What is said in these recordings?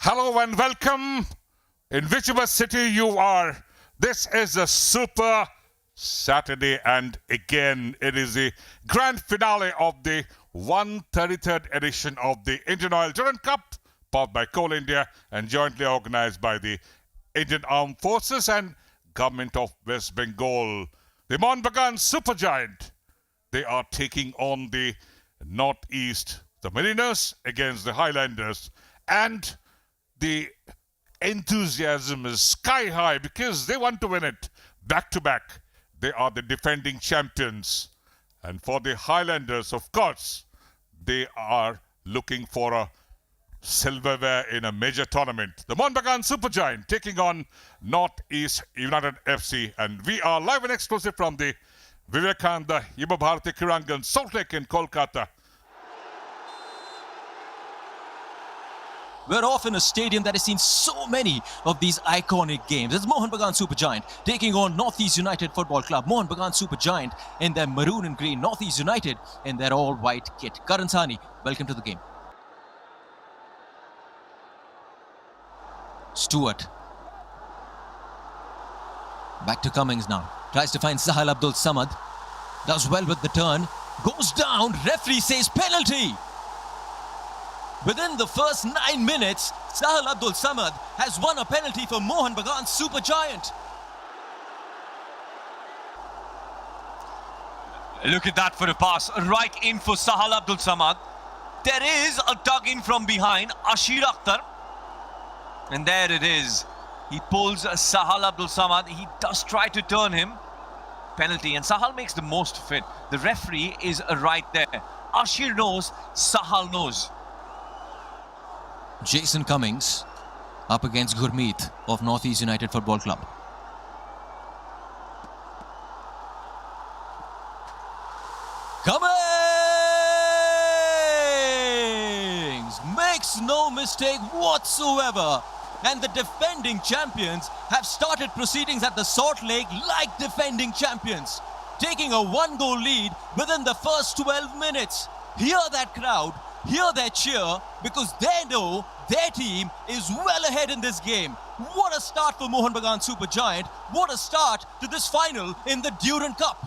Hello and welcome in whichever city you are. This is a super Saturday, and again it is the grand finale of the 133rd edition of the Indian Oil DURAND Cup, powered by Coal India and jointly organized by the Indian Armed Forces and Government of West Bengal. The Mohun Bagan Supergiant, they are taking on the Northeast, the Mariners against the Highlanders, and the enthusiasm is sky high because they want to win it back to back. They are the defending champions. And for the Highlanders, of course, they are looking for a silverware in a major tournament. The Mohun Bagan Supergiant taking on Northeast United FC. And we are live and exclusive from the Vivekananda Yuva Bharati Kirangan, Salt Lake in Kolkata. We're off in a stadium that has seen so many of these iconic games. It's Mohun Bagan Supergiant taking on Northeast United Football Club. Mohun Bagan Supergiant in their maroon and green, Northeast United in their all-white kit. Karan Sahni, welcome to the game. Stewart. Back to Cummings now. Tries to find Sahal Abdul Samad. Does well with the turn. Goes down. Referee says penalty. Within the first 9 minutes, Sahal Abdul Samad has won a penalty for Mohun Bagan Supergiant. Look at that for a pass, right in for Sahal Abdul Samad. There is a dug in from behind, Ashir Akhtar. And there it is. He pulls Sahal Abdul Samad. He does try to turn him. Penalty, and Sahal makes the most of it. The referee is right there. Ashir knows, Sahal knows. Jason Cummings up against Gurmeet of Northeast United Football Club. Cummings makes no mistake whatsoever, and the defending champions have started proceedings at the Salt Lake like defending champions, taking a 1-goal lead within the first 12 minutes. Hear that crowd. Hear their cheer, because they know their team is well ahead in this game. What a start for Mohun Bagan Supergiant. What a start to this final in the DURAND Cup.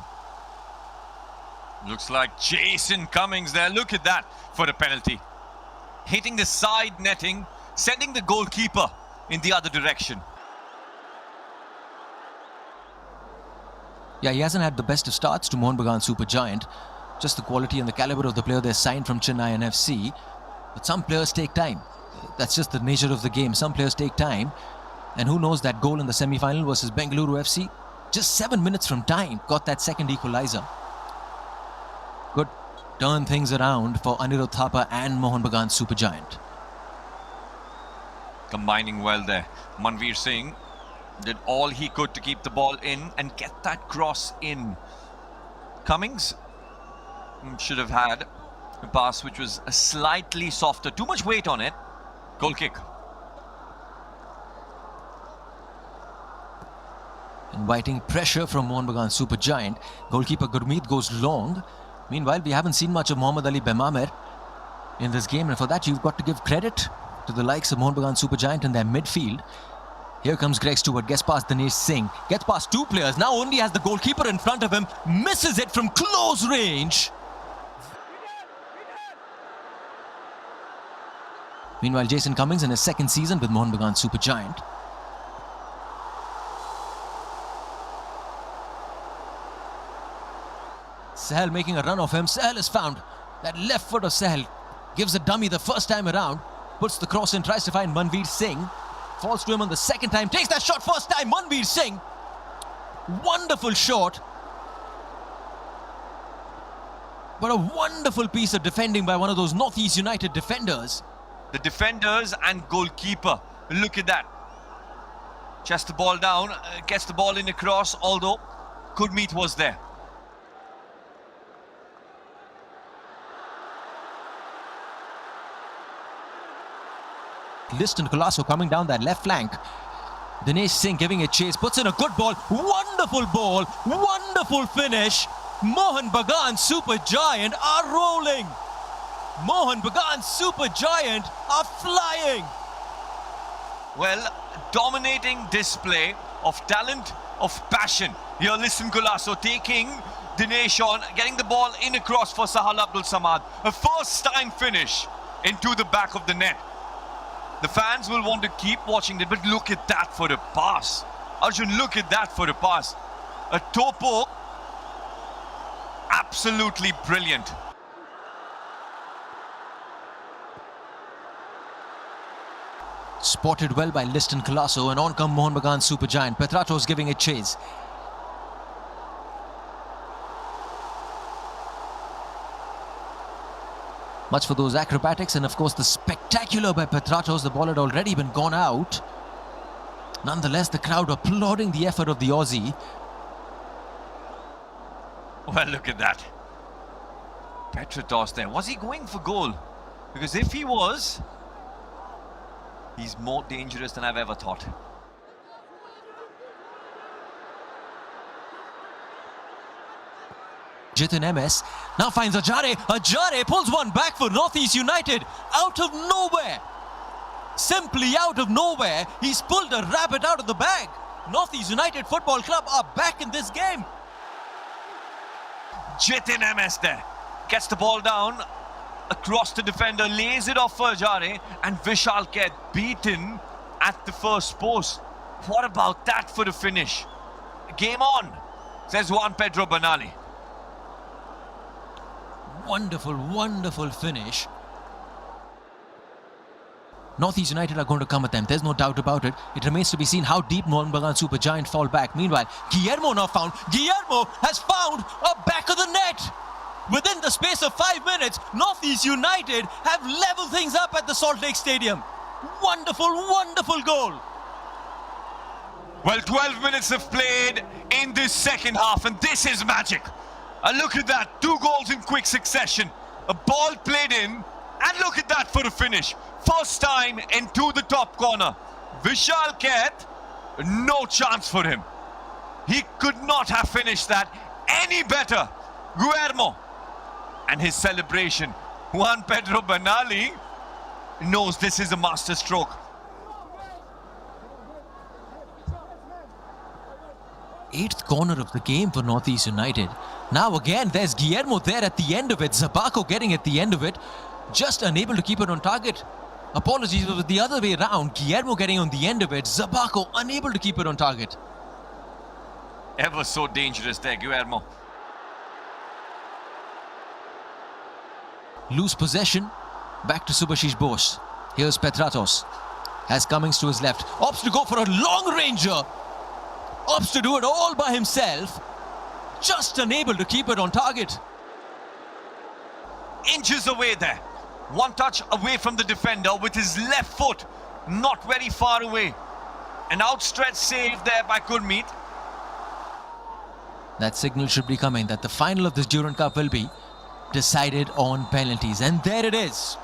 Looks like Jason Cummings there. Look at that for the penalty. Hitting the side netting, sending the goalkeeper in the other direction. Yeah, he hasn't had the best of starts to Mohun Bagan Supergiant. Just the quality and the caliber of the player they signed from Chennai NEUFC. But some players take time. That's just the nature of the game. Some players take time. And who knows, that goal in the semi-final versus Bengaluru FC, just 7 minutes from time, got that second equalizer. Good turn things around for Anirudh Thapa and Mohun Bagan Supergiant. Combining well there. Manveer Singh did all he could to keep the ball in and get that cross in. Cummings should have had a pass which was slightly softer. Too much weight on it. Goal kick. Inviting pressure from Mohun Bagan Supergiant. Goalkeeper Gurmeet goes long. Meanwhile, we haven't seen much of Mohammad Ali Bemamer in this game, and for that you've got to give credit to the likes of Mohun Bagan Supergiant in their midfield. Here comes Greg Stewart, gets past Dinesh Singh, gets past two players, now only has the goalkeeper in front of him, misses it from close range. Meanwhile, Jason Cummings in his second season with Mohun Bagan Supergiant. Sahal making a run of him. Sahal is found. That left foot of Sahal gives a dummy the first time around. Puts the cross in, tries to find Manveer Singh. Falls to him on the second time. Takes that shot first time. Manveer Singh. Wonderful shot. But a wonderful piece of defending by one of those Northeast United defenders. The defenders and goalkeeper. Look at that. Chests the ball down, gets the ball in across, although Gurmeet was there. Liston Colasso coming down that left flank. Dinesh Singh giving a chase, puts in a good ball, wonderful finish. Mohun Bagan Supergiant are rolling. Mohun Bagan Supergiant are flying. Well, dominating display of talent, of passion. Here, listen, Golasso taking Dinesh on, getting the ball in across for Sahal Abdul Samad. A first-time finish into the back of the net. The fans will want to keep watching it, but look at that for a pass. Arjun, look at that for a pass. A toe poke. Absolutely brilliant. Spotted well by Liston Colasso, and on come Mohan Bagan Supergiant. Petratos giving it chase. Much for those acrobatics, and of course the spectacular by Petratos. The ball had already been gone out. Nonetheless, the crowd applauding the effort of the Aussie. Well, look at that. Petratos there. Was he going for goal? Because if he was, he's more dangerous than I've ever thought. Jitin MS now finds Ajare. Ajare pulls one back for Northeast United. Out of nowhere. Simply out of nowhere. He's pulled a rabbit out of the bag. Northeast United Football Club are back in this game. Jitin MS there. Gets the ball down. Across the defender. Lays it off for Ajare. And Vishal Kaid beaten at the first post. What about that for the finish? Game on, says Juan Pedro Bernali. Wonderful, wonderful finish. Northeast United are going to come at them. There's no doubt about it. It remains to be seen how deep Mohan Bagan Supergiant fall back. Meanwhile, Guillermo now found. Guillermo has found a back of the net. Within the space of 5 minutes, Northeast United have leveled things up at the Salt Lake Stadium. Wonderful, wonderful goal. Well, 12 minutes have played in this second half, and this is magic. And look at that, 2 goals in quick succession. A ball played in, and look at that for a finish. First time into the top corner. Vishal Kaid, no chance for him. He could not have finished that any better. Guillermo and his celebration. Juan Pedro Bernali knows this is a master stroke. Eighth corner of the game for Northeast United. Now again, there's Guillermo there at the end of it. Zabako getting at the end of it. Just unable to keep it on target. Apologies, it was the other way around. Guillermo getting on the end of it. Zabako unable to keep it on target. Ever so dangerous there, Guillermo. Loose possession. Back to Subhashish Bose. Here's Petratos. Has Cummings to his left. Opts to go for a long ranger. Opts to do it all by himself. Just unable to keep it on target. Inches away there. One touch away from the defender with his left foot. Not very far away. An outstretched save there by Gurmeet. That signal should be coming that the final of this Durand Cup will be decided on penalties. And there it is.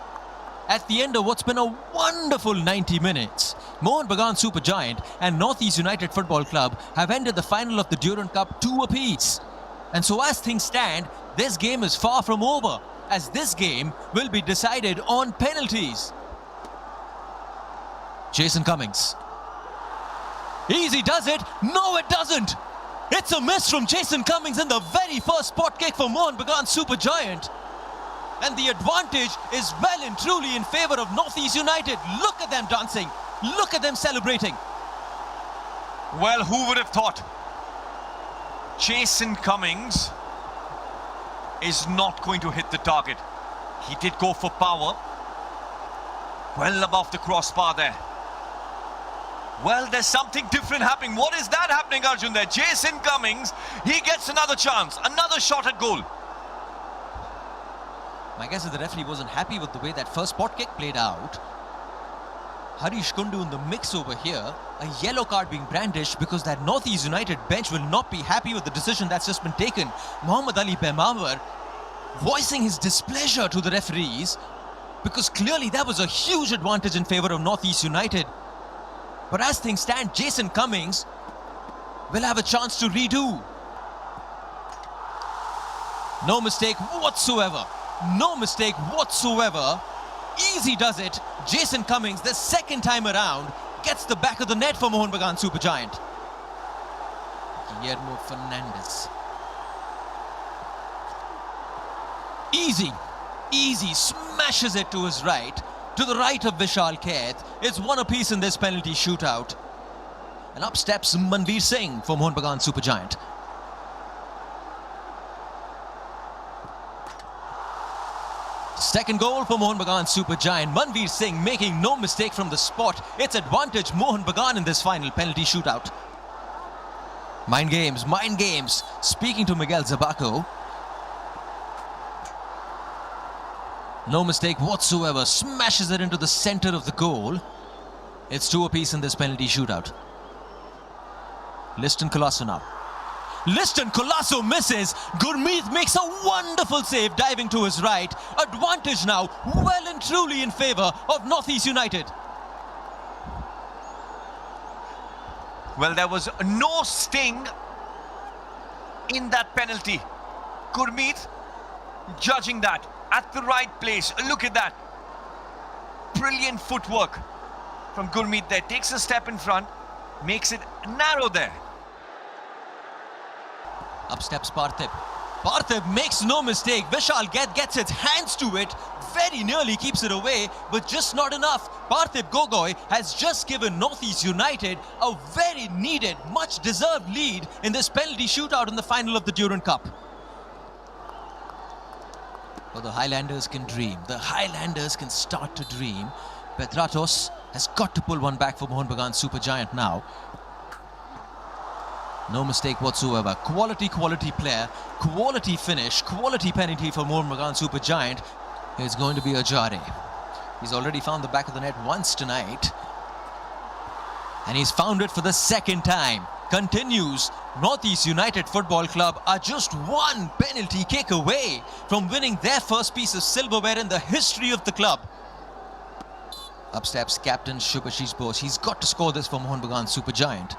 At the end of what's been a wonderful 90 minutes, Mohan Bagan Supergiant and Northeast United Football Club have ended the final of the Durand Cup 2 apiece. And so as things stand, this game is far from over, as this game will be decided on penalties. Jason Cummings. Easy does it. No, it doesn't. It's a miss from Jason Cummings in the very first spot kick for Mohan Bagan Supergiant. And the advantage is well and truly in favour of Northeast United. Look at them dancing. Look at them celebrating. Well, who would have thought? Jason Cummings is not going to hit the target. He did go for power. Well above the crossbar there. Well, there's something different happening. What is that happening, Arjun, there? Jason Cummings, he gets another chance. Another shot at goal. My guess is the referee wasn't happy with the way that first spot kick played out. Harish Kundu in the mix over here. A yellow card being brandished because that Northeast United bench will not be happy with the decision that's just been taken. Muhammad Ali Behmawar voicing his displeasure to the referees because clearly that was a huge advantage in favour of Northeast United. But as things stand, Jason Cummings will have a chance to redo. No mistake whatsoever. No mistake whatsoever. Easy does it. Jason Cummings, the second time around, gets the back of the net for Mohun Bagan Supergiant. Guillermo Fernandez. Easy, smashes it to his right, to the right of Vishal Kaith. It's one apiece in this penalty shootout. And up steps Manveer Singh for Mohun Bagan Supergiant. Second goal for Mohun Bagan Supergiant. Manveer Singh making no mistake from the spot. It's advantage Mohun Bagan in this final penalty shootout. Mind games. Speaking to Miguel Zabaco. No mistake whatsoever. Smashes it into the center of the goal. It's 2 apiece in this penalty shootout. Liston Colasso now. Liston Colasso misses. Gurmeet makes a wonderful save diving to his right. Advantage now well and truly in favour of North East United. Well, there was no sting in that penalty. Gurmeet judging that at the right place. Look at that. Brilliant footwork from Gurmeet there. Takes a step in front, makes it narrow there. Up steps Parthiv. Parthiv makes no mistake. Vishal Kaith gets his hands to it. Very nearly keeps it away, but just not enough. Parthiv Gogoi has just given North East United a very needed, much deserved lead in this penalty shootout in the final of the Durand Cup. Well, the Highlanders can dream. The Highlanders can start to dream. Petratos has got to pull one back for Mohun Bagan Supergiant now. No mistake whatsoever. Quality player, quality finish, quality penalty for Mohun Bagan Supergiant. It's going to be Ajare. He's already found the back of the net once tonight. And he's found it for the second time. Continues. North East United Football Club are just one penalty kick away from winning their first piece of silverware in the history of the club. Up steps captain Shubhashish Bose. He's got to score this for Mohun Bagan Supergiant.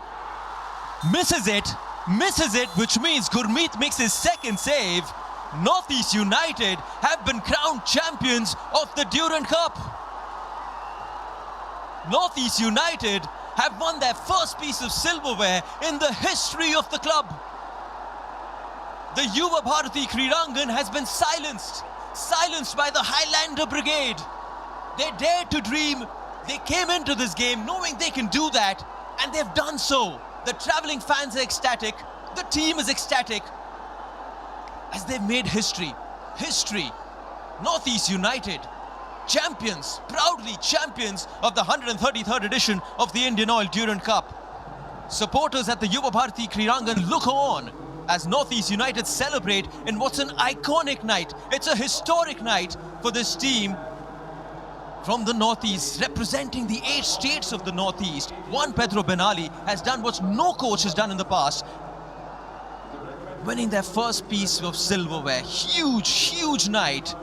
Misses it, which means Gurmeet makes his second save. North East United have been crowned champions of the Durand Cup. North East United have won their first piece of silverware in the history of the club. The Yuva Bharati Kridangan has been silenced by the Highlander Brigade. They dared to dream. They came into this game knowing they can do that, and they've done so. The travelling fans are ecstatic. The team is ecstatic as they've made history. North East United, champions, proudly champions of the 133rd edition of the Indian Oil Durand Cup. Supporters at the Yuva Bharati Kridangan look on as North East United celebrate in what's an iconic night. It's a historic night for this team from the Northeast, representing the 8 states of the Northeast. Juan Pedro Benali has done what no coach has done in the past, winning their first piece of silverware. Huge night.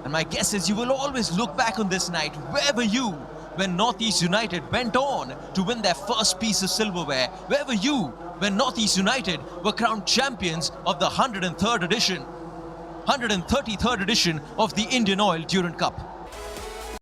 And my guess is you will always look back on this night, wherever you, when North East United went on to win their first piece of silverware, wherever you, when North East United were crowned champions of the 133rd edition of the Indian Oil Durand Cup.